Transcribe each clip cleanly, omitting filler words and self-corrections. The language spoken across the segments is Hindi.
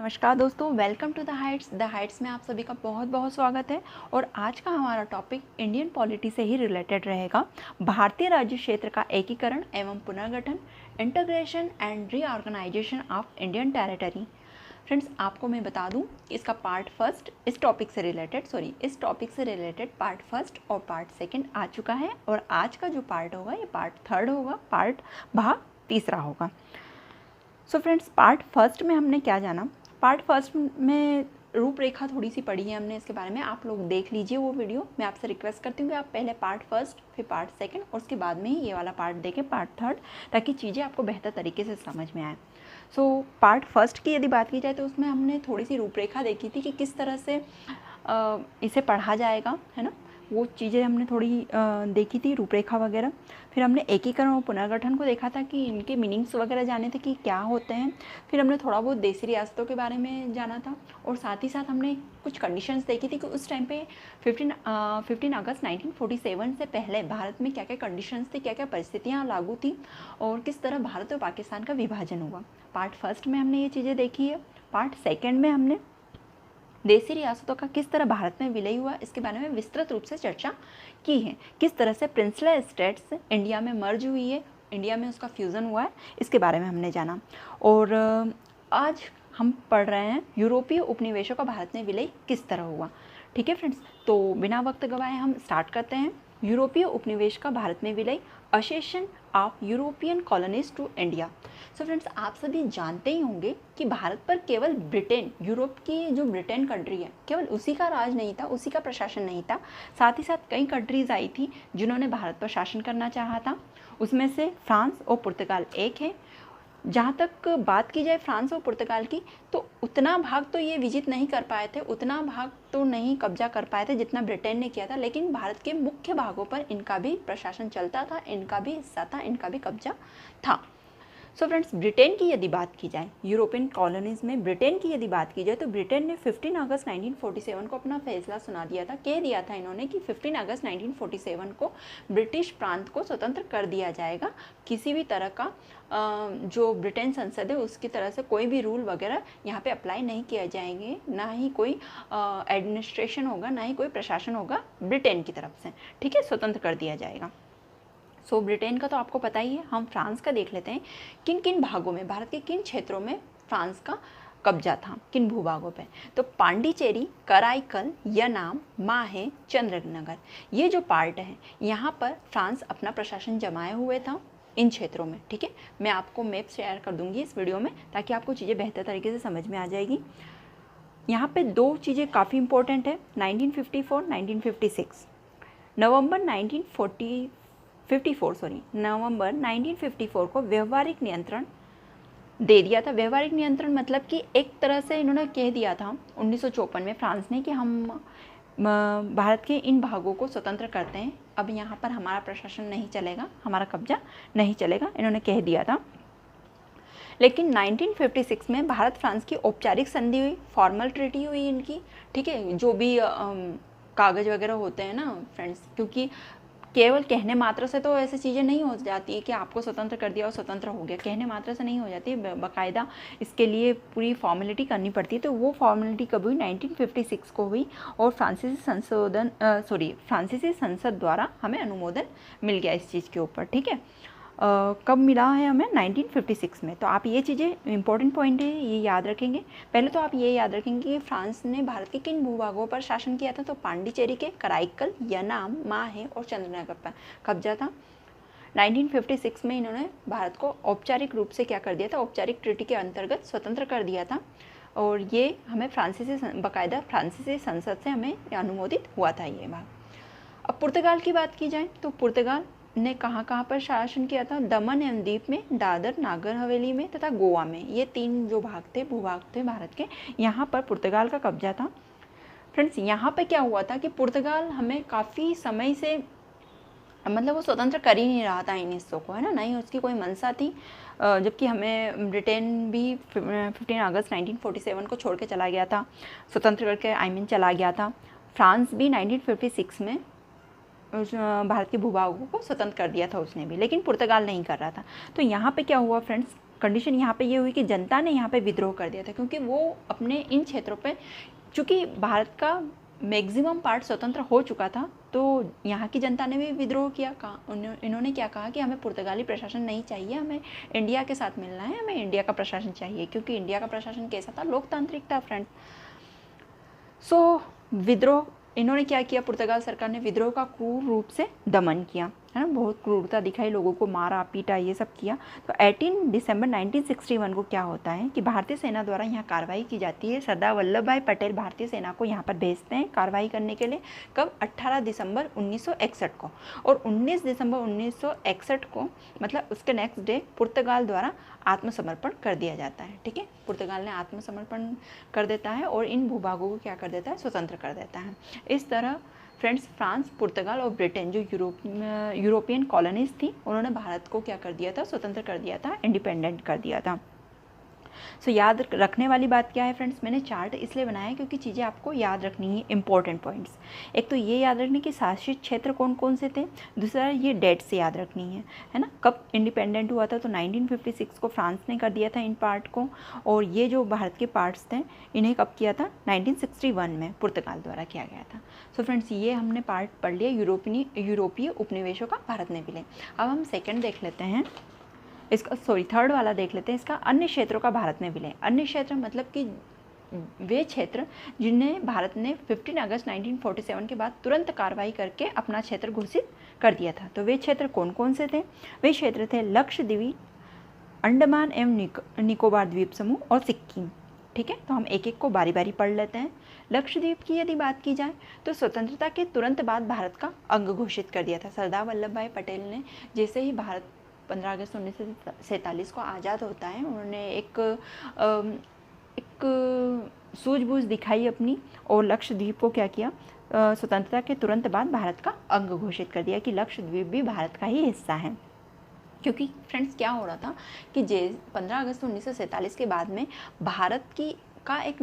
नमस्कार दोस्तों, वेलकम टू द हाइट्स में आप सभी का बहुत बहुत स्वागत है। और आज का हमारा टॉपिक इंडियन पॉलिटी से ही रिलेटेड रहेगा। भारतीय राज्य क्षेत्र का एकीकरण एवं पुनर्गठन, integration and reorganisation of Indian territory. Friends, आपको मैं बता दूं कि इसका पार्ट फर्स्ट इस टॉपिक से रिलेटेड पार्ट फर्स्ट और पार्ट सेकंड आ चुका है, और आज का जो पार्ट होगा ये पार्ट थर्ड होगा, भाग तीसरा होगा। सो फ्रेंड्स, पार्ट फर्स्ट में हमने क्या जाना, पार्ट फर्स्ट में रूपरेखा थोड़ी सी पढ़ी है हमने इसके बारे में, आप लोग देख लीजिए वो वीडियो। मैं आपसे रिक्वेस्ट करती हूँ कि आप पहले पार्ट फर्स्ट, फिर पार्ट सेकंड और उसके बाद में ही ये वाला पार्ट देखें, पार्ट थर्ड, ताकि चीज़ें आपको बेहतर तरीके से समझ में आए। सो पार्ट फर्स्ट की यदि बात की जाए तो उसमें हमने थोड़ी सी रूपरेखा देखी थी कि किस तरह से इसे पढ़ा जाएगा, है ना। वो चीज़ें हमने थोड़ी देखी थी, रूपरेखा वगैरह। फिर हमने एकीकरण और पुनर्गठन को देखा था कि इनके मीनिंग्स वगैरह जाने थे कि क्या होते हैं। फिर हमने थोड़ा बहुत देशी रियासतों के बारे में जाना था, और साथ ही साथ हमने कुछ कंडीशंस देखी थी कि उस टाइम पे 15 अगस्त 1947 से पहले भारत में क्या क्या कंडीशंस थी, क्या क्या परिस्थितियाँ लागू थी, और किस तरह भारत और पाकिस्तान का विभाजन हुआ। पार्ट फर्स्ट में हमने ये चीज़ें देखी है। पार्ट सेकेंड में हमने देशी रियासतों का किस तरह भारत में विलय हुआ, इसके बारे में विस्तृत रूप से चर्चा की है। किस तरह से प्रिंसले स्टेट्स इंडिया में मर्ज हुई है, इंडिया में उसका फ्यूज़न हुआ है, इसके बारे में हमने जाना। और आज हम पढ़ रहे हैं यूरोपीय उपनिवेशों का भारत में विलय किस तरह हुआ। ठीक है फ्रेंड्स, तो बिना वक्त गवाए हम स्टार्ट करते हैं। यूरोपीय उपनिवेश का भारत में विलय, cession of European colonies to India. So friends, आप सभी जानते ही होंगे कि भारत पर केवल ब्रिटेन, यूरोप की जो ब्रिटेन कंट्री है, केवल उसी का राज नहीं था, उसी का प्रशासन नहीं था। साथ ही साथ कई कंट्रीज आई थी जिन्होंने भारत पर शासन करना चाहा था। उसमें से फ्रांस और पुर्तगाल एक है। जहाँ तक बात की जाए फ्रांस और पुर्तगाल की, तो उतना भाग तो ये विजिट नहीं कर पाए थे, उतना भाग तो नहीं कब्जा कर पाए थे जितना ब्रिटेन ने किया था। लेकिन भारत के मुख्य भागों पर इनका भी प्रशासन चलता था, इनका भी हिस्सा था, इनका भी कब्जा था। सो फ्रेंड्स, ब्रिटेन की यदि बात की जाए, यूरोपियन कॉलोनीज़ में ब्रिटेन की यदि बात की जाए, तो ब्रिटेन ने 15 अगस्त 1947 को अपना फैसला सुना दिया था। कह दिया था इन्होंने कि 15 अगस्त 1947 को ब्रिटिश प्रांत को स्वतंत्र कर दिया जाएगा। किसी भी तरह का जो ब्रिटेन संसद है उसकी तरह से कोई भी रूल वगैरह यहाँ पे अप्लाई नहीं किया जाएंगे, ना ही कोई एडमिनिस्ट्रेशन होगा, ना ही कोई प्रशासन होगा ब्रिटेन की तरफ से। ठीक है, स्वतंत्र कर दिया जाएगा। सो ब्रिटेन का तो आपको पता ही है। हम फ्रांस का देख लेते हैं, किन किन भागों में, भारत के किन क्षेत्रों में फ्रांस का कब्जा था, किन भूभागों पे। तो पांडिचेरी, कराईकल, यनाम, माहे, चंद्रनगर, ये जो पार्ट है, यहाँ पर फ्रांस अपना प्रशासन जमाए हुए था इन क्षेत्रों में। ठीक है, मैं आपको मैप शेयर कर दूंगी इस वीडियो में, ताकि आपको चीज़ें बेहतर तरीके से समझ में आ जाएगी। यहाँ पे दो चीज़ें काफ़ी इंपॉर्टेंट है, 1954, 1956। नवंबर 1954 को व्यवहारिक नियंत्रण दे दिया था। व्यवहारिक नियंत्रण मतलब कि एक तरह से इन्होंने कह दिया था 1954 में फ्रांस ने कि हम भारत के इन भागों को स्वतंत्र करते हैं, अब यहाँ पर हमारा प्रशासन नहीं चलेगा, हमारा कब्जा नहीं चलेगा, इन्होंने कह दिया था। लेकिन 1956 में भारत फ्रांस की औपचारिक संधि हुई, फॉर्मल ट्रीटी हुई इनकी। ठीक है, जो भी कागज़ वगैरह होते हैं ना फ्रेंड्स, क्योंकि केवल कहने मात्र से तो ऐसी चीज़ें नहीं हो जाती है कि आपको स्वतंत्र कर दिया और स्वतंत्र हो गया, कहने मात्र से नहीं हो जाती है, बाकायदा इसके लिए पूरी फॉर्मेलिटी करनी पड़ती है। तो वो फॉर्मेलिटी कब हुई, 1956 को हुई, और फ्रांसीसी संसद द्वारा हमें अनुमोदन मिल गया इस चीज़ के ऊपर। ठीक है, कब मिला है हमें, 1956 में। तो आप ये चीज़ें इंपॉर्टेंट पॉइंट है, ये याद रखेंगे। पहले तो आप ये याद रखेंगे कि फ्रांस ने भारत के किन भूभागों पर शासन किया था। तो पांडिचेरी के, कराईकल, यनाम, माहे और चंद्रनगर पर कब्जा था। 1956 में इन्होंने भारत को औपचारिक रूप से क्या कर दिया था, औपचारिक ट्रीटी के अंतर्गत स्वतंत्र कर दिया था, और ये हमें बाकायदा फ्रांसीसी संसद से हमें अनुमोदित हुआ था ये भाग। अब पुर्तगाल की बात की जाए तो पुर्तगाल ने कहाँ कहाँ पर शासन किया था, दमन एवं द्वीप में, दादर नागर हवेली में तथा गोवा में। ये तीन जो भूभाग थे भारत के, यहाँ पर पुर्तगाल का कब्जा था। फ्रेंड्स, यहाँ पे क्या हुआ था कि पुर्तगाल हमें काफ़ी समय से, मतलब वो स्वतंत्र कर ही नहीं रहा था इन हिस्सों को, है ना ही उसकी कोई मंशा थी। जबकि हमें ब्रिटेन भी 15 अगस्त 1947 को छोड़ के चला गया था, स्वतंत्र करके चला गया था। फ्रांस भी 1956 में भारत के भूभागों को स्वतंत्र कर दिया था उसने भी, लेकिन पुर्तगाल नहीं कर रहा था। तो यहाँ पे क्या हुआ फ्रेंड्स, कंडीशन यहाँ पे ये हुई कि जनता ने यहाँ पे विद्रोह कर दिया था, क्योंकि वो अपने इन क्षेत्रों पे, चूँकि भारत का मैक्सिमम पार्ट स्वतंत्र हो चुका था, तो यहाँ की जनता ने भी विद्रोह किया। इन्होंने क्या कहा कि हमें पुर्तगाली प्रशासन नहीं चाहिए, हमें इंडिया के साथ मिलना है, हमें इंडिया का प्रशासन चाहिए, क्योंकि इंडिया का प्रशासन कैसा था, लोकतांत्रिक था फ्रेंड्स। सो विद्रोह इन्होंने क्या किया, पुर्तगाल सरकार ने विद्रोह का क्रूर रूप से दमन किया, है ना, बहुत क्रूरता दिखाई, लोगों को मारा पीटा ये सब किया। तो 18 दिसंबर 1961 को क्या होता है कि भारतीय सेना द्वारा यहाँ कार्रवाई की जाती है। सरदार वल्लभ भाई पटेल भारतीय सेना को यहाँ पर भेजते हैं कार्रवाई करने के लिए। कब? 18 दिसंबर 1961 को। और 19 दिसंबर 1961 को, मतलब उसके नेक्स्ट डे, पुर्तगाल द्वारा आत्मसमर्पण कर दिया जाता है। ठीक है, पुर्तगाल ने आत्मसमर्पण कर देता है और इन भूभागों को क्या कर देता है, स्वतंत्र कर देता है। इस तरह फ्रेंड्स, फ्रांस, पुर्तगाल और ब्रिटेन जो यूरोपियन कॉलोनीज थी, उन्होंने भारत को क्या कर दिया था, स्वतंत्र कर दिया था, इंडिपेंडेंट कर दिया था। सो याद रखने वाली बात क्या है फ्रेंड्स, मैंने चार्ट इसलिए बनाया क्योंकि चीज़ें आपको याद रखनी है, इंपॉर्टेंट पॉइंट्स। एक तो ये याद रखनी कि शासित क्षेत्र कौन कौन से थे, दूसरा ये डेट से याद रखनी है ना, कब इंडिपेंडेंट हुआ था। तो 1956 को फ्रांस ने कर दिया था इन पार्ट को, और ये जो भारत के पार्ट्स थे इन्हें कब किया था, 1961 में पुर्तगाल द्वारा किया गया था। सो फ्रेंड्स, ये हमने पार्ट पढ़ लिया यूरोपीय उपनिवेशों का भारत में विलय। अब हम सेकेंड देख लेते हैं इसका, थर्ड वाला देख लेते हैं इसका, अन्य क्षेत्रों का भारत में विलय। अन्य क्षेत्र मतलब कि वे क्षेत्र जिन्हें भारत ने 15 अगस्त 1947 के बाद तुरंत कार्रवाई करके अपना क्षेत्र घोषित कर दिया था। तो वे क्षेत्र कौन कौन से थे? वे क्षेत्र थे लक्षद्वीप, अंडमान एवं निकोबार द्वीप समूह और सिक्किम। ठीक है, तो हम एक एक को बारी बारी पढ़ लेते हैं। लक्षद्वीप की यदि बात की जाए तो स्वतंत्रता के तुरंत बाद भारत का अंग घोषित कर दिया था। सरदार वल्लभ भाई पटेल ने जैसे ही भारत 15 अगस्त 1947 को आज़ाद होता है, उन्होंने एक सूझबूझ दिखाई अपनी, और लक्षद्वीप को क्या किया, स्वतंत्रता के तुरंत बाद भारत का अंग घोषित कर दिया कि लक्षद्वीप भी भारत का ही हिस्सा है। क्योंकि फ्रेंड्स क्या हो रहा था कि 15 अगस्त 1947 के बाद में भारत का एक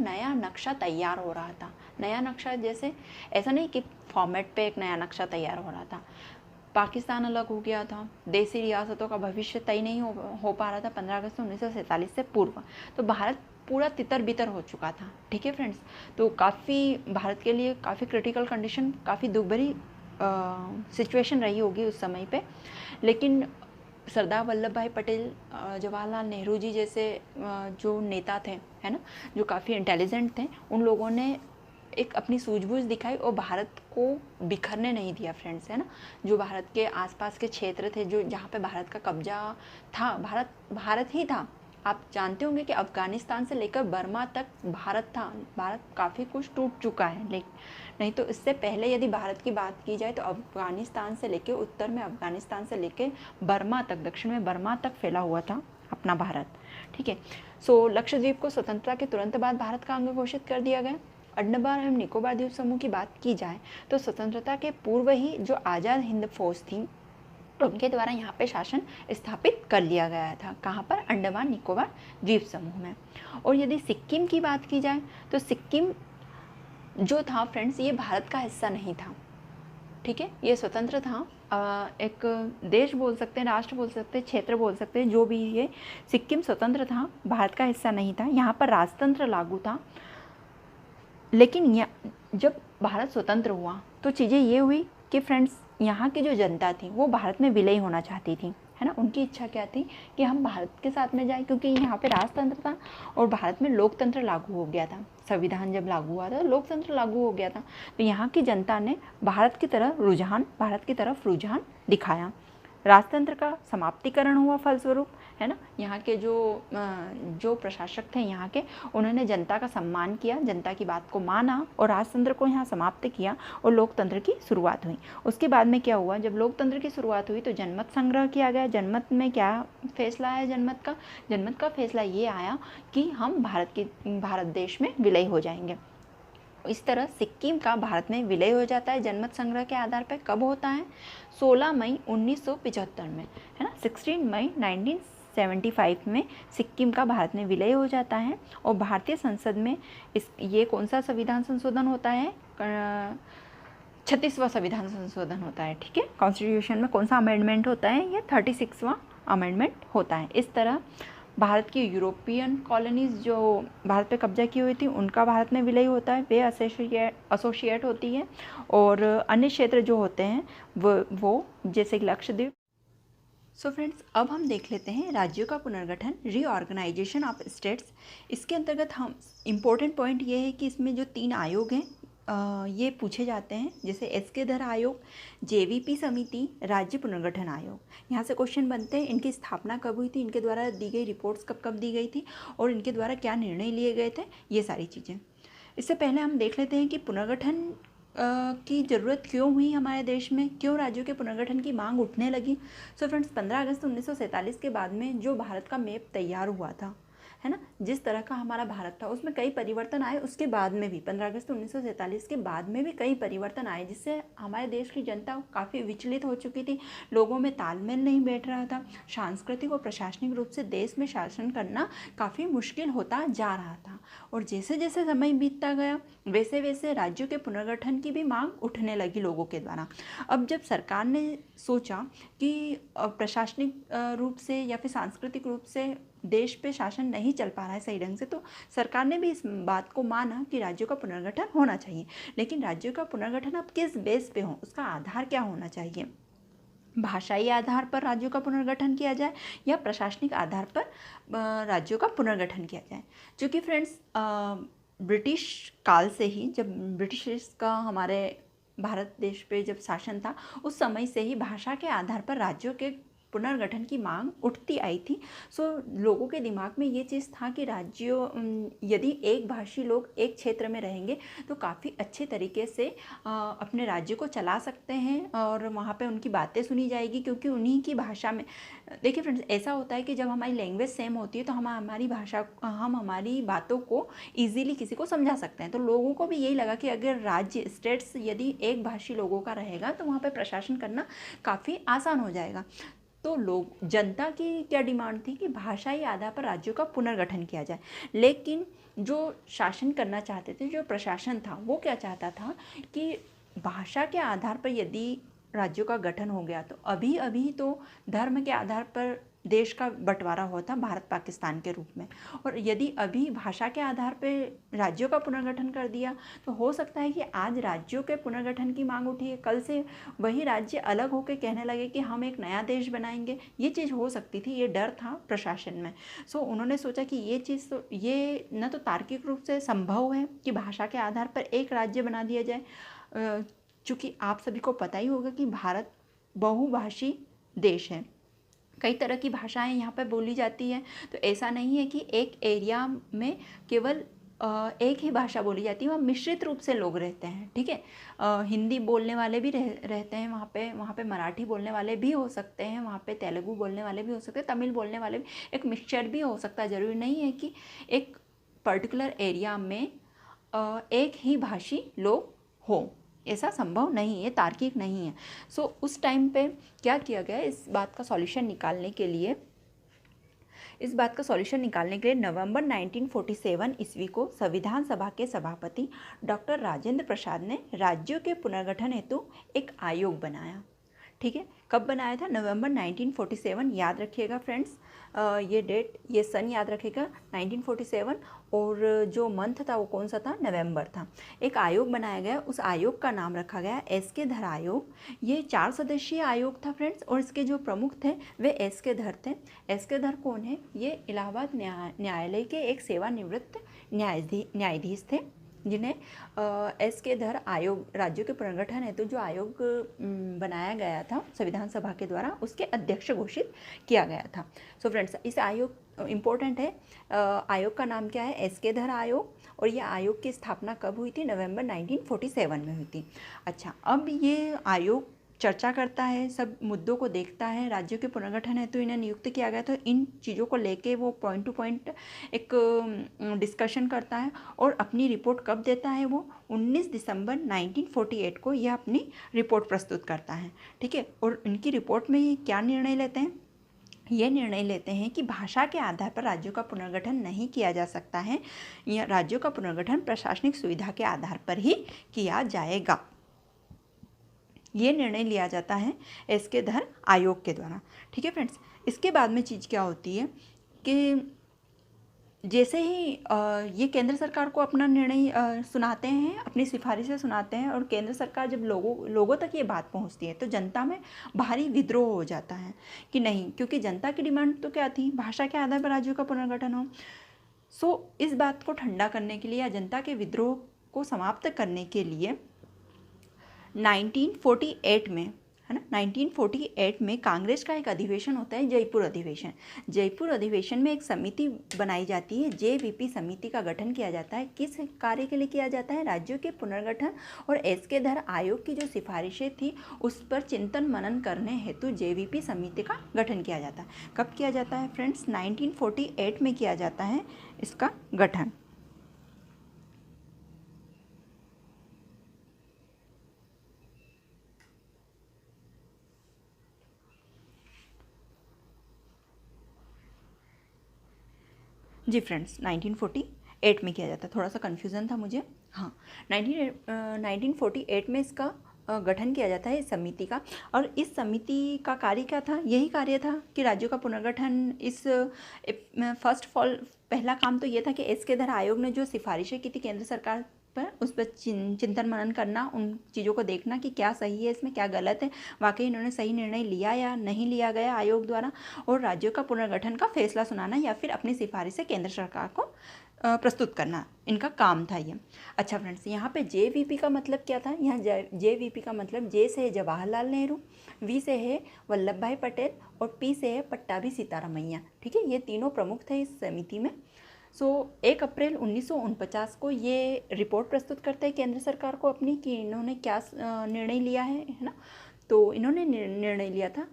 नया नक्शा तैयार हो रहा था। नया नक्शा जैसे ऐसा नहीं कि फॉर्मेट पे एक नया नक्शा तैयार हो रहा था। पाकिस्तान अलग हो गया था, देसी रियासतों का भविष्य तय नहीं हो पा रहा था 15 अगस्त 1947 से पूर्व। तो भारत पूरा तितर बितर हो चुका था। ठीक है फ्रेंड्स, तो काफ़ी भारत के लिए काफ़ी क्रिटिकल कंडीशन, काफ़ी दुर्भरी सिचुएशन रही होगी उस समय पे। लेकिन सरदार वल्लभ भाई पटेल, जवाहरलाल नेहरू जी जैसे जो नेता थे, है ना, जो काफ़ी इंटेलिजेंट थे, उन लोगों ने एक अपनी सूझबूझ दिखाई और भारत को बिखरने नहीं दिया फ्रेंड्स, है ना। जो भारत के आसपास के क्षेत्र थे, जो जहाँ पे भारत का कब्जा था, भारत ही था। आप जानते होंगे कि अफ़गानिस्तान से लेकर बर्मा तक भारत था। भारत काफ़ी कुछ टूट चुका है, लेकिन नहीं तो इससे पहले यदि भारत की बात की जाए तो अफ़गानिस्तान से लेकर उत्तर में अफ़गानिस्तान से लेकर बर्मा तक, दक्षिण में बर्मा तक फैला हुआ था अपना भारत। ठीक है, सो लक्षद्वीप को स्वतंत्रता के तुरंत बाद भारत का अंग घोषित कर दिया गया। अंडमान एवं निकोबार द्वीप समूह की बात की जाए तो स्वतंत्रता के पूर्व ही जो आज़ाद हिंद फौज थी, उनके द्वारा यहाँ पे शासन स्थापित कर लिया गया था। कहाँ पर? अंडमान निकोबार द्वीप समूह में। और यदि सिक्किम की बात की जाए तो सिक्किम जो था फ्रेंड्स, ये भारत का हिस्सा नहीं था। ठीक है, ये स्वतंत्र था, एक देश बोल सकते हैं, राष्ट्र बोल सकते हैं, क्षेत्र बोल सकते हैं, जो भी ये सिक्किम स्वतंत्र था, भारत का हिस्सा नहीं था। यहाँ पर राजतंत्र लागू था। लेकिन जब भारत स्वतंत्र हुआ तो चीज़ें ये हुई कि फ्रेंड्स, यहाँ की जो जनता थी वो भारत में विलय होना चाहती थी, है ना। उनकी इच्छा क्या थी कि हम भारत के साथ में जाएं, क्योंकि यहाँ पे राजतंत्र था और भारत में लोकतंत्र लागू हो गया था। संविधान जब लागू हुआ था, लोकतंत्र लागू हो गया था। तो यहाँ की जनता ने भारत की तरफ रुझान दिखाया। राजतंत्र का समाप्तिकरण हुआ फलस्वरूप, है ना। यहाँ के जो प्रशासक थे यहाँ के, उन्होंने जनता का सम्मान किया, जनता की बात को माना और राजतंत्र को यहाँ समाप्त किया और लोकतंत्र की शुरुआत हुई। उसके बाद में क्या हुआ, जब लोकतंत्र की शुरुआत हुई तो जनमत संग्रह किया गया। जनमत में क्या फैसला आया जनमत का फैसला ये आया कि हम भारत देश में विलय हो जाएंगे। इस तरह सिक्किम का भारत में विलय हो जाता है जनमत संग्रह के आधार पर। कब होता है? 16 मई 1975 में, है ना। 16 मई 1975 में सिक्किम का भारत में विलय हो जाता है। और भारतीय संसद में ये कौन सा संविधान संशोधन होता है? 36वां संविधान संशोधन होता है। ठीक है, कॉन्स्टिट्यूशन में कौन सा अमेंडमेंट होता है? ये 36वां अमेंडमेंट होता है। इस तरह भारत की यूरोपियन कॉलोनीज़ जो भारत पे कब्जा की हुई थी उनका भारत में विलय होता है, वे एसोसिएट होती है, और अन्य क्षेत्र जो होते हैं वो जैसे लक्षद्वीप। सो फ्रेंड्स, अब हम देख लेते हैं राज्यों का पुनर्गठन, रीऑर्गेनाइजेशन ऑफ स्टेट्स। इसके अंतर्गत हम इम्पोर्टेंट पॉइंट ये है कि इसमें जो 3 आयोग हैं ये पूछे जाते हैं, जैसे एसके धर आयोग, जेवीपी समिति, राज्य पुनर्गठन आयोग। यहाँ से क्वेश्चन बनते हैं, इनकी स्थापना कब हुई थी, इनके द्वारा दी गई रिपोर्ट्स कब कब दी गई थी, और इनके द्वारा क्या निर्णय लिए गए थे, ये सारी चीज़ें। इससे पहले हम देख लेते हैं कि पुनर्गठन की ज़रूरत क्यों हुई हमारे देश में, क्यों राज्यों के पुनर्गठन की मांग उठने लगी। सो फ्रेंड्स, 15 अगस्त 1947 के बाद में जो भारत का मैप तैयार हुआ था, है ना, जिस तरह का हमारा भारत था उसमें कई परिवर्तन आए। उसके बाद में भी 15 अगस्त 1947 के बाद में भी कई परिवर्तन आए, जिससे हमारे देश की जनता काफ़ी विचलित हो चुकी थी, लोगों में तालमेल नहीं बैठ रहा था, सांस्कृतिक और प्रशासनिक रूप से देश में शासन करना काफ़ी मुश्किल होता जा रहा था। और जैसे जैसे समय बीतता गया वैसे वैसे राज्यों के पुनर्गठन की भी मांग उठने लगी लोगों के द्वारा। अब जब सरकार ने सोचा कि प्रशासनिक रूप से या फिर सांस्कृतिक रूप से देश पे शासन नहीं चल पा रहा है सही ढंग से, तो सरकार ने भी इस बात को माना कि राज्यों का पुनर्गठन होना चाहिए। लेकिन राज्यों का पुनर्गठन अब किस बेस पे हो, उसका आधार क्या होना चाहिए, भाषाई आधार पर राज्यों का पुनर्गठन किया जाए या प्रशासनिक आधार पर राज्यों का पुनर्गठन किया जाए। क्योंकि फ्रेंड्स, ब्रिटिश काल से ही, जब ब्रिटिश का हमारे भारत देश पे जब शासन था, उस समय से ही भाषा के आधार पर राज्यों के पुनर्गठन की मांग उठती आई थी। सो लोगों के दिमाग में ये चीज़ था कि राज्यों, यदि एक भाषी लोग एक क्षेत्र में रहेंगे तो काफ़ी अच्छे तरीके से अपने राज्य को चला सकते हैं और वहाँ पे उनकी बातें सुनी जाएगी, क्योंकि उन्हीं की भाषा में। देखिए फ्रेंड्स, ऐसा होता है कि जब हमारी लैंग्वेज सेम होती है तो हम हमारी बातों को ईजीली किसी को समझा सकते हैं। तो लोगों को भी यही लगा कि अगर राज्य स्टेट्स यदि एक भाषी लोगों का रहेगा तो वहाँ पर प्रशासन करना काफ़ी आसान हो जाएगा। तो लोग, जनता की क्या डिमांड थी कि भाषाई आधार पर राज्यों का पुनर्गठन किया जाए। लेकिन जो शासन करना चाहते थे, जो प्रशासन था, वो क्या चाहता था कि भाषा के आधार पर यदि राज्यों का गठन हो गया तो अभी अभी तो धर्म के आधार पर देश का बंटवारा हुआ था भारत पाकिस्तान के रूप में, और यदि अभी भाषा के आधार पर राज्यों का पुनर्गठन कर दिया तो हो सकता है कि आज राज्यों के पुनर्गठन की मांग उठी है, कल से वही राज्य अलग होकर कहने लगे कि हम एक नया देश बनाएंगे। ये चीज़ हो सकती थी, ये डर था प्रशासन में। सो उन्होंने सोचा कि ये चीज़ तो, ये न तो तार्किक रूप से संभव है कि भाषा के आधार पर एक राज्य बना दिया जाए, चूँकि आप सभी को पता ही होगा कि भारत बहुभाषी देश है, कई तरह की भाषाएं यहाँ पर बोली जाती हैं। तो ऐसा नहीं है कि एक एरिया में केवल एक ही भाषा बोली जाती है, वहाँ मिश्रित रूप से लोग रहते हैं, ठीक है। हिंदी बोलने वाले भी रहते हैं वहाँ पे मराठी बोलने वाले भी हो सकते हैं, वहाँ पे तेलुगु बोलने वाले भी हो सकते हैं, तमिल बोलने वाले भी, एक मिक्सचर भी हो सकता है। ज़रूरी नहीं है कि एक पर्टिकुलर एरिया में एक ही भाषी लोग हो, ऐसा संभव नहीं है, तार्किक नहीं है। सो उस टाइम पे क्या किया गया, इस बात का सॉल्यूशन निकालने के लिए नवंबर 1947 ईस्वी को संविधान सभा के सभापति डॉक्टर राजेंद्र प्रसाद ने राज्यों के पुनर्गठन हेतु एक आयोग बनाया। ठीक है, कब बनाया था? नवंबर 1947, याद रखिएगा फ्रेंड्स, ये डेट, ये सन याद रखिएगा, 1947, और जो मंथ था वो कौन सा था? नवंबर था। एक आयोग बनाया गया, उस आयोग का नाम रखा गया एसके धर आयोग। ये 4 सदस्यीय आयोग था फ्रेंड्स, और इसके जो प्रमुख थे वे एसके धर थे। एसके धर कौन है? ये इलाहाबाद न्यायालय के एक सेवानिवृत्त न्यायाधीश थे, जिन्हें एसके धर आयोग, राज्यों के पुनर्गठन हेतु जो आयोग बनाया गया था संविधान सभा के द्वारा, उसके अध्यक्ष घोषित किया गया था। सो फ्रेंड्स, इस आयोग, इम्पोर्टेंट है, आयोग का नाम क्या है? एसके धर आयोग। और ये आयोग की स्थापना कब हुई थी? नवंबर 1947 में हुई थी। अच्छा, अब ये आयोग चर्चा करता है, सब मुद्दों को देखता है, राज्यों के पुनर्गठन है तो इन्हें नियुक्त किया गया, तो इन चीज़ों को लेके वो पॉइंट टू पॉइंट एक डिस्कशन करता है, और अपनी रिपोर्ट कब देता है? वो 19 दिसंबर 1948 को यह अपनी रिपोर्ट प्रस्तुत करता है। ठीक है, और इनकी रिपोर्ट में ये क्या निर्णय लेते हैं? ये निर्णय लेते हैं कि भाषा के आधार पर राज्यों का पुनर्गठन नहीं किया जा सकता है, या राज्यों का पुनर्गठन प्रशासनिक सुविधा के आधार पर ही किया जाएगा। ये निर्णय लिया जाता है एसके धर आयोग के द्वारा। ठीक है फ्रेंड्स, इसके बाद में चीज़ क्या होती है कि जैसे ही ये केंद्र सरकार को अपना निर्णय सुनाते हैं, अपनी सिफारिशें सुनाते हैं, और केंद्र सरकार जब लोगों तक ये बात पहुंचती है तो जनता में भारी विद्रोह हो जाता है कि नहीं, क्योंकि जनता की डिमांड तो क्या थी, भाषा के आधार पर राज्यों का पुनर्गठन हो। इस बात को ठंडा करने के लिए या जनता के विद्रोह को समाप्त करने के लिए 1948 में, है ना, 1948 में कांग्रेस का एक अधिवेशन होता है, जयपुर अधिवेशन। जयपुर अधिवेशन में एक समिति बनाई जाती है, जेवीपी समिति का गठन किया जाता है। किस कार्य के लिए किया जाता है? राज्यों के पुनर्गठन और एसके धर आयोग की जो सिफारिशें थी उस पर चिंतन मनन करने हेतु जेवीपी समिति का गठन किया जाता है। कब किया जाता है फ्रेंड्स? 1948 में किया जाता है इसका गठन। जी फ्रेंड्स, 1948 में किया जाता है। थोड़ा सा कन्फ्यूज़न था मुझे। हाँ, 1948 में इसका गठन किया जाता है इस समिति का। और इस समिति का कार्य क्या था? यही कार्य था कि राज्यों का पुनर्गठन। इस पहला काम तो ये था कि एसके धर आयोग ने जो सिफारिशें की थी केंद्र सरकार पर, उस पर चिंतन मनन करना, उन चीज़ों को देखना कि क्या सही है इसमें, क्या गलत है, वाकई इन्होंने सही निर्णय लिया या नहीं लिया गया आयोग द्वारा, और राज्यों का पुनर्गठन का फैसला सुनाना या फिर अपनी सिफारिशें केंद्र सरकार को प्रस्तुत करना, इनका काम था ये। अच्छा फ्रेंड्स, यहाँ पे जेवीपी का मतलब क्या था? यहाँ जेवीपी का मतलब जे से है जवाहरलाल नेहरू, वी से है वल्लभ भाई पटेल, और पी से है पट्टाभी सीतारामैया। ठीक है, ये तीनों प्रमुख थे इस समिति में। 1 अप्रैल 1949 को ये रिपोर्ट प्रस्तुत करते हैं केंद्र सरकार को अपनी, कि इन्होंने क्या निर्णय लिया है ना। तो इन्होंने निर्णय लिया था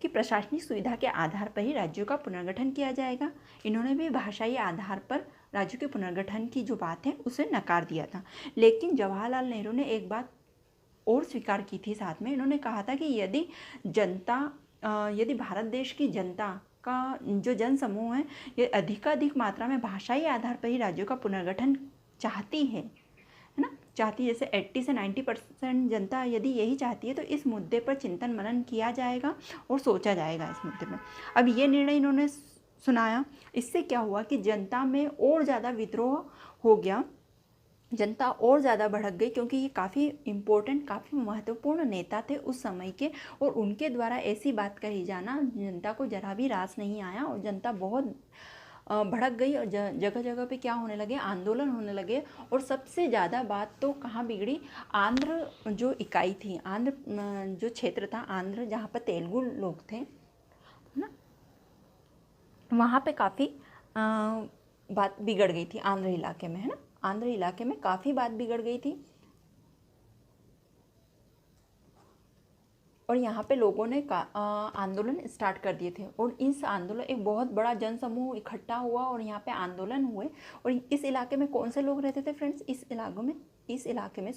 कि प्रशासनिक सुविधा के आधार पर ही राज्यों का पुनर्गठन किया जाएगा। इन्होंने भी भाषाई आधार पर राज्यों के पुनर्गठन की जो बात है उसे नकार दिया था। लेकिन जवाहरलाल नेहरू ने एक बात और स्वीकार की थी साथ में। इन्होंने कहा था कि यदि भारत देश की जनता का जो जन समूह है ये अधिकाधिक मात्रा में भाषाई आधार पर ही राज्यों का पुनर्गठन चाहती है ना, चाहती, जैसे 80 से 90% जनता यदि यही चाहती है, तो इस मुद्दे पर चिंतन मनन किया जाएगा और सोचा जाएगा इस मुद्दे में। अब ये निर्णय इन्होंने सुनाया। इससे क्या हुआ कि जनता में और ज़्यादा विद्रोह हो गया, जनता और ज़्यादा भड़क गई, क्योंकि ये काफ़ी इम्पोर्टेंट, काफ़ी महत्वपूर्ण नेता थे उस समय के, और उनके द्वारा ऐसी बात कही जाना जनता को जरा भी रास नहीं आया, और जनता बहुत भड़क गई, और जगह जगह पे क्या होने लगे, आंदोलन होने लगे। और सबसे ज़्यादा बात तो कहाँ बिगड़ी? आंध्र जो इकाई थी, आंध्र जो क्षेत्र था आंध्र, जहाँ पर तेलुगु लोग थे ना, वहाँ पे काफ़ी बात बिगड़ गई थी आंध्र इलाके में, है ना। आंध्र इलाके में काफ़ी बात बिगड़ गई थी, और यहाँ पे लोगों ने आंदोलन स्टार्ट कर दिए थे। और इस आंदोलन, एक बहुत बड़ा जनसमूह इकट्ठा हुआ और यहाँ पे आंदोलन हुए। और इस इलाके में कौन से लोग रहते थे फ्रेंड्स? इस इलाके में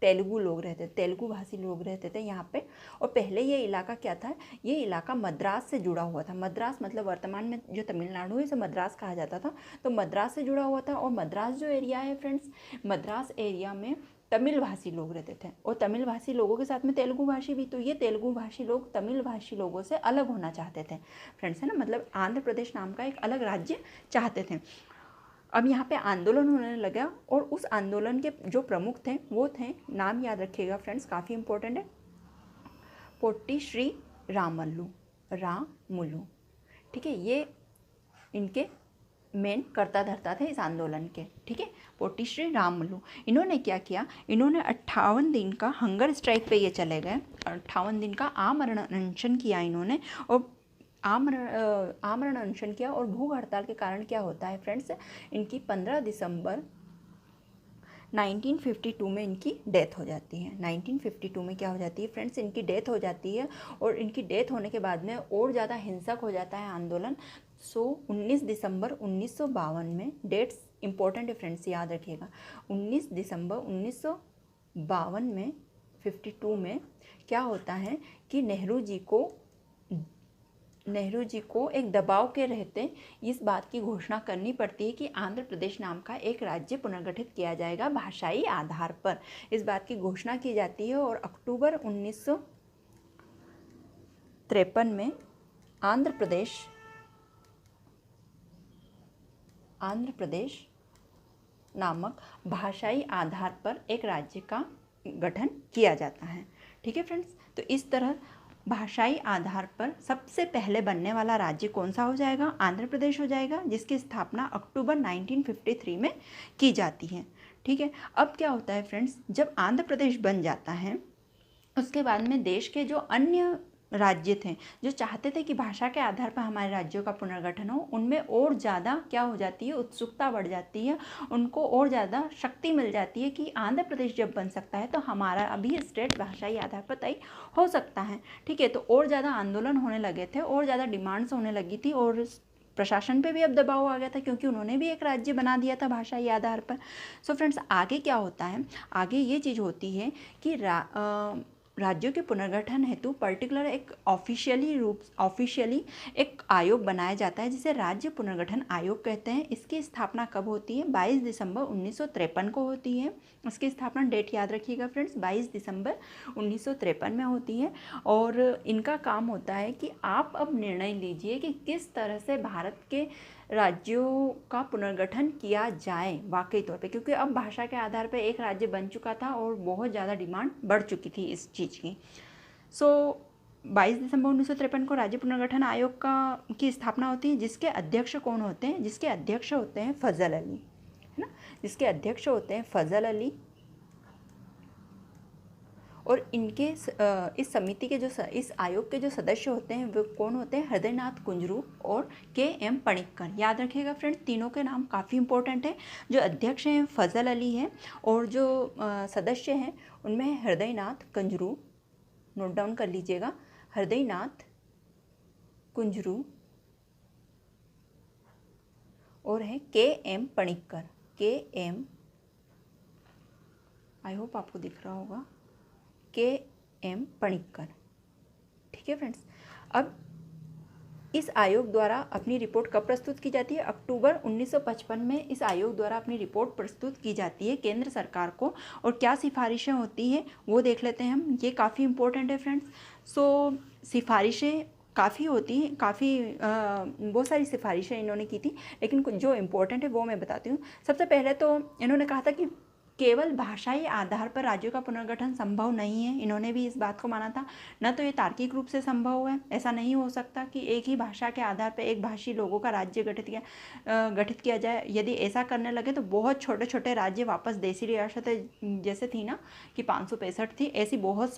तेलुगु लोग रहते थे, तेलुगु भाषी लोग रहते थे यहाँ पे। और पहले ये इलाका क्या था? ये इलाका मद्रास से जुड़ा हुआ था। मद्रास मतलब वर्तमान में जो तमिलनाडु है, इसे मद्रास कहा जाता था। तो मद्रास से जुड़ा हुआ था। और मद्रास जो एरिया है फ्रेंड्स, मद्रास एरिया में तमिल भाषी लोग रहते थे, और तमिल भाषी लोगों के साथ में तेलुगु भाषी भी। तो ये तेलुगु भाषी लोग तमिल भाषी लोगों से अलग होना चाहते थे फ्रेंड्स, है ना, मतलब आंध्र प्रदेश नाम का एक अलग राज्य चाहते थे। अब यहाँ पे आंदोलन होने लगा, और उस आंदोलन के जो प्रमुख थे वो थे, नाम याद रखिएगा फ्रेंड्स, काफ़ी इंपॉर्टेंट है, पोट्टी श्री रामुलु। ठीक है, ये इनके मेन कर्ता धर्ता थे इस आंदोलन के। ठीक है, पोट्टी श्री रामुलु। इन्होंने क्या किया? इन्होंने 58 दिन का हंगर स्ट्राइक पे ये चले गए, 58 दिन का आमरण अनशन किया इन्होंने, और आमरण अनशन किया। और भूख हड़ताल के कारण क्या होता है फ्रेंड्स, इनकी 15 दिसंबर 1952 में इनकी डेथ हो जाती है। 1952 में क्या हो जाती है फ्रेंड्स? इनकी डेथ हो जाती है। और इनकी डेथ होने के बाद में और ज़्यादा हिंसक हो जाता है आंदोलन। 19 दिसंबर 1952 में, डेट्स इंपॉर्टेंट है फ्रेंड्स, याद रखिएगा। 19 दिसंबर 1952 में, 52 में क्या होता है कि नेहरू जी को एक दबाव के रहते इस बात की घोषणा करनी पड़ती है कि आंध्र प्रदेश नाम का एक राज्य पुनर्गठित किया जाएगा भाषाई आधार पर। इस बात की घोषणा की जाती है। और अक्टूबर 1953 में आंध्र प्रदेश नामक भाषाई आधार पर एक राज्य का गठन किया जाता है। ठीक है फ्रेंड्स, तो इस तरह भाषाई आधार पर सबसे पहले बनने वाला राज्य कौन सा हो जाएगा? आंध्र प्रदेश हो जाएगा, जिसकी स्थापना अक्टूबर 1953 में की जाती है। ठीक है, अब क्या होता है फ्रेंड्स, जब आंध्र प्रदेश बन जाता है उसके बाद में देश के जो अन्य राज्य थे जो चाहते थे कि भाषा के आधार पर हमारे राज्यों का पुनर्गठन हो, उनमें और ज़्यादा क्या हो जाती है, उत्सुकता बढ़ जाती है, उनको और ज़्यादा शक्ति मिल जाती है कि आंध्र प्रदेश जब बन सकता है तो हमारा अभी स्टेट भाषाई आधार पर तय हो सकता है। ठीक है, तो और ज़्यादा आंदोलन होने लगे थे, और ज़्यादा डिमांड्स होने लगी थी, और प्रशासन पे भी अब दबाव आ गया था क्योंकि उन्होंने भी एक राज्य बना दिया था भाषाई आधार पर। सो फ्रेंड्स, आगे क्या होता है, आगे ये चीज़ होती है कि राज्यों के पुनर्गठन हेतु पर्टिकुलर एक ऑफिशियली एक आयोग बनाया जाता है जिसे राज्य पुनर्गठन आयोग कहते हैं। इसकी स्थापना कब होती है? 22 दिसंबर 1953 को होती है। इसकी स्थापना डेट याद रखिएगा फ्रेंड्स, 22 दिसंबर 1953 में होती है। और इनका काम होता है कि आप अब निर्णय लीजिए कि किस तरह से भारत के राज्यों का पुनर्गठन किया जाए वाकई तौर पे, क्योंकि अब भाषा के आधार पर एक राज्य बन चुका था और बहुत ज़्यादा डिमांड बढ़ चुकी थी इस चीज़ की। 22 दिसंबर 1953 को राज्य पुनर्गठन आयोग की स्थापना होती है, जिसके अध्यक्ष कौन होते हैं? जिसके अध्यक्ष होते हैं फजल अली, है ना, जिसके अध्यक्ष होते हैं फजल अली। और इनके इस समिति के इस आयोग के जो सदस्य होते हैं वो कौन होते हैं? हृदयनाथ कुंजरू और के.एम. पणिक्कर। याद रखिएगा फ्रेंड्स, तीनों के नाम काफ़ी इंपॉर्टेंट है। जो अध्यक्ष हैं फजल अली हैं, और जो सदस्य हैं उनमें हृदयनाथ कुंजरू, नोट डाउन कर लीजिएगा, हृदयनाथ कुंजरू, और है KM. Panikkar. KM. I hope आपको दिख रहा होगा, के.एम. पणिक्कर। ठीक है फ्रेंड्स, अब इस आयोग द्वारा अपनी रिपोर्ट कब प्रस्तुत की जाती है? अक्टूबर 1955 में इस आयोग द्वारा अपनी रिपोर्ट प्रस्तुत की जाती है केंद्र सरकार को। और क्या सिफारिशें होती हैं वो देख लेते हैं हम, ये काफ़ी इंपॉर्टेंट है फ्रेंड्स। सिफारिशें काफ़ी होती हैं, बहुत सारी सिफारिशें इन्होंने की थी, लेकिन जो इम्पोर्टेंट है वो मैं बताती हूँ। सबसे पहले तो इन्होंने कहा था कि केवल भाषाई आधार पर राज्यों का पुनर्गठन संभव नहीं है। इन्होंने भी इस बात को माना था। न तो ये तार्किक रूप से संभव है, ऐसा नहीं हो सकता कि एक ही भाषा के आधार पर एक भाषी लोगों का राज्य गठित किया जाए। यदि ऐसा करने लगे तो बहुत छोटे छोटे राज्य वापस देसी रियासतें जैसे थी ना कि 565 थी, ऐसी बहुत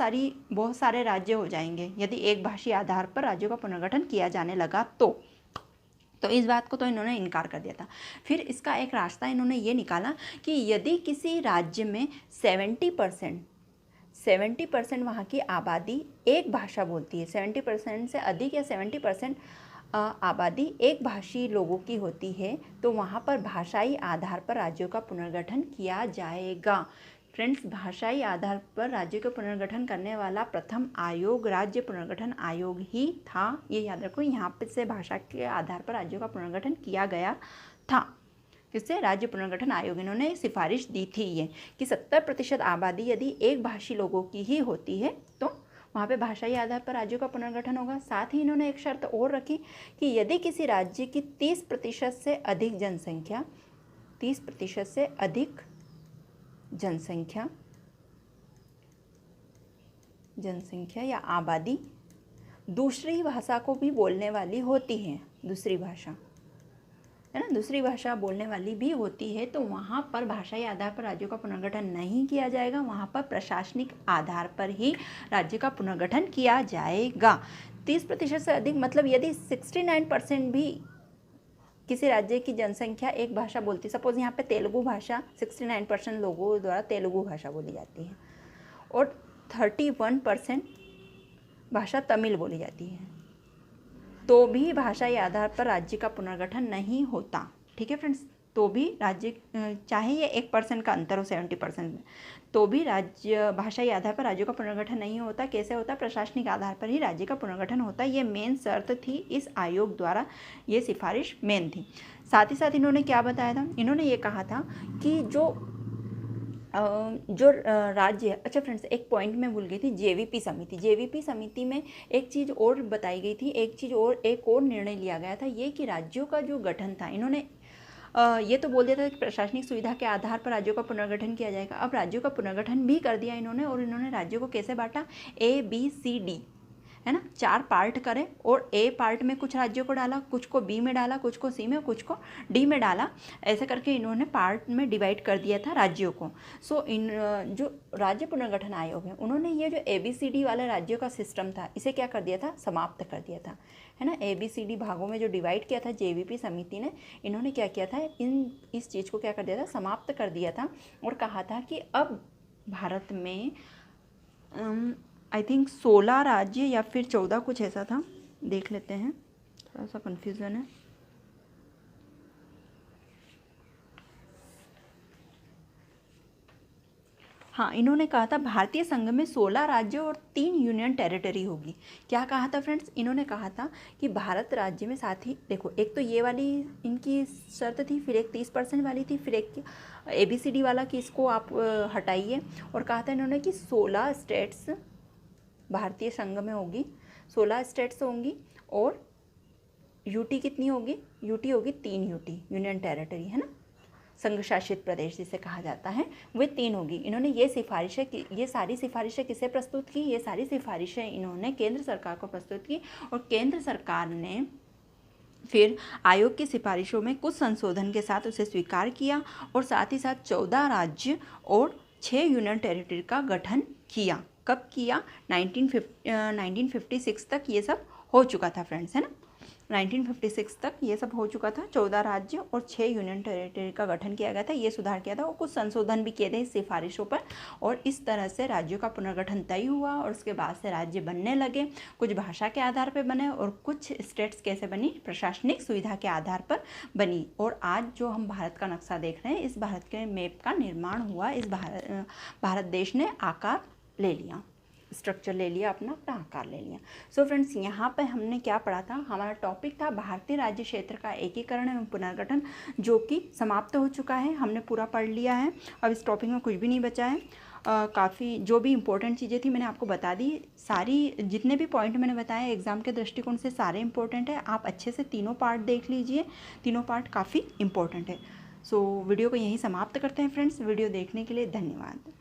सारे राज्य हो जाएंगे यदि एक भाषी आधार पर राज्यों का पुनर्गठन किया जाने लगा तो इस बात को तो इन्होंने इनकार कर दिया था। फिर इसका एक रास्ता इन्होंने ये निकाला कि यदि किसी राज्य में 70% वहाँ की आबादी एक भाषा बोलती है, 70% से अधिक या 70% आबादी एक भाषी लोगों की होती है, तो वहाँ पर भाषाई आधार पर राज्यों का पुनर्गठन किया जाएगा। फ्रेंड्स, भाषाई आधार पर राज्य का पुनर्गठन करने वाला प्रथम आयोग राज्य पुनर्गठन आयोग ही था। ये याद रखो, यहाँ पे से भाषा के आधार पर राज्यों का पुनर्गठन किया गया था। किससे? राज्य पुनर्गठन आयोग। इन्होंने सिफारिश दी थी ये कि 70% आबादी यदि एक भाषी लोगों की ही होती है तो वहाँ पे भाषाई आधार पर राज्यों का पुनर्गठन होगा। साथ ही इन्होंने एक शर्त और रखी कि यदि किसी राज्य की 30% से अधिक जनसंख्या, 30% से अधिक जनसंख्या या आबादी दूसरी भाषा को भी बोलने वाली होती है, दूसरी भाषा है ना, दूसरी भाषा बोलने वाली भी होती है, तो वहाँ पर भाषाई आधार पर राज्यों का पुनर्गठन नहीं किया जाएगा। वहाँ पर प्रशासनिक आधार पर ही राज्य का पुनर्गठन किया जाएगा। 30% से अधिक मतलब यदि 69% भी किसी राज्य की जनसंख्या एक भाषा बोलती, सपोज यहाँ पे तेलुगु भाषा 69% लोगों द्वारा तेलुगु भाषा बोली जाती है और 31% भाषा तमिल बोली जाती है, तो भी भाषाई आधार पर राज्य का पुनर्गठन नहीं होता। ठीक है फ्रेंड्स, तो भी राज्य चाहे ये 1% का अंतर हो 70% में, तो भी राज्य भाषाई आधार पर राज्यों का पुनर्गठन नहीं होता। कैसे होता? प्रशासनिक आधार पर ही राज्य का पुनर्गठन होता। ये मेन शर्त थी इस आयोग द्वारा, ये सिफारिश मेन थी। साथ ही साथ इन्होंने क्या बताया था? इन्होंने ये कहा था कि जो जो राज्य है, अच्छा फ्रेंड्स एक पॉइंट मैं भूल गई थी, जेवीपी समिति। जेवीपी समिति में एक चीज़ और बताई गई थी, एक और निर्णय लिया गया था, ये कि राज्यों का जो गठन था, इन्होंने ये तो बोल दिया था कि प्रशासनिक सुविधा के आधार पर राज्यों का पुनर्गठन किया जाएगा। अब राज्यों का पुनर्गठन भी कर दिया इन्होंने, और इन्होंने राज्यों को कैसे बांटा, ABCD, है ना, 4 पार्ट करें, और A पार्ट में कुछ राज्यों को डाला, कुछ को B में डाला, कुछ को C में, कुछ को D में डाला, ऐसे करके इन्होंने पार्ट में डिवाइड कर दिया था राज्यों को। इन जो राज्य पुनर्गठन आयोग है, उन्होंने ये जो ABCD वाले राज्यों का सिस्टम था, इसे क्या कर दिया था, समाप्त कर दिया था, है ना। ABCD भागों में जो डिवाइड किया था जेवीपी समिति ने, इन्होंने क्या किया था, इस चीज़ को क्या कर दिया था, समाप्त कर दिया था, और कहा था कि अब भारत में आई थिंक 16 राज्य या फिर 14 कुछ ऐसा था, देख लेते हैं, थोड़ा सा कन्फ्यूज़न है। हाँ, इन्होंने कहा था भारतीय संघ में 16 राज्य और 3 यूनियन टेरिटरी होगी। क्या कहा था फ्रेंड्स, इन्होंने कहा था कि भारत राज्य में, साथ ही देखो, एक तो ये वाली इनकी शर्त थी, फिर एक 30% वाली थी, फिर एक ABCD वाला कि इसको आप हटाइए, और कहा था इन्होंने कि 16 स्टेट्स भारतीय संघ में होगी, 16 स्टेट्स होंगी, और यूटी कितनी होगी, यूटी होगी 3 यूटी, यूनियन टेरिटरी, है ना, संघ शासित प्रदेश जिसे कहा जाता है, वे 3 होगी। इन्होंने ये सारी सिफारिशें किसे प्रस्तुत की, ये सारी सिफारिशें इन्होंने केंद्र सरकार को प्रस्तुत की, और केंद्र सरकार ने फिर आयोग की सिफारिशों में कुछ संशोधन के साथ उसे स्वीकार किया, और साथ ही साथ 14 राज्य और 6 यूनियन टेरिटरी का गठन किया। कब किया, 1956 तक ये सब हो चुका था फ्रेंड्स, है ना, 1956 तक ये सब हो चुका था। 14 राज्य और 6 यूनियन टेरिटरी का गठन किया गया था, ये सुधार किया था, और कुछ संशोधन भी किए थे इस सिफारिशों पर, और इस तरह से राज्यों का पुनर्गठन तय हुआ, और उसके बाद से राज्य बनने लगे। कुछ भाषा के आधार पर बने, और कुछ स्टेट्स कैसे बनी, प्रशासनिक सुविधा के आधार पर बनी। और आज जो हम भारत का नक्शा देख रहे हैं, इस भारत के मैप का निर्माण हुआ, इस भारत देश ने आकार ले लिया, स्ट्रक्चर ले लिया, अपना आकार ले लिया। सो फ्रेंड्स, यहाँ पे हमने क्या पढ़ा था, हमारा टॉपिक था भारतीय राज्य क्षेत्र का एकीकरण एवं पुनर्गठन, जो कि समाप्त हो चुका है, हमने पूरा पढ़ लिया है। अब इस टॉपिक में कुछ भी नहीं बचा है। काफ़ी जो भी इंपॉर्टेंट चीज़ें थी मैंने आपको बता दी, सारी जितने भी पॉइंट मैंने बताए एग्ज़ाम के दृष्टिकोण से सारे इंपॉर्टेंट है। आप अच्छे से तीनों पार्ट देख लीजिए, तीनों पार्ट काफ़ी इंपॉर्टेंट है। सो वीडियो को यहीं समाप्त करते हैं फ्रेंड्स। वीडियो देखने के लिए धन्यवाद।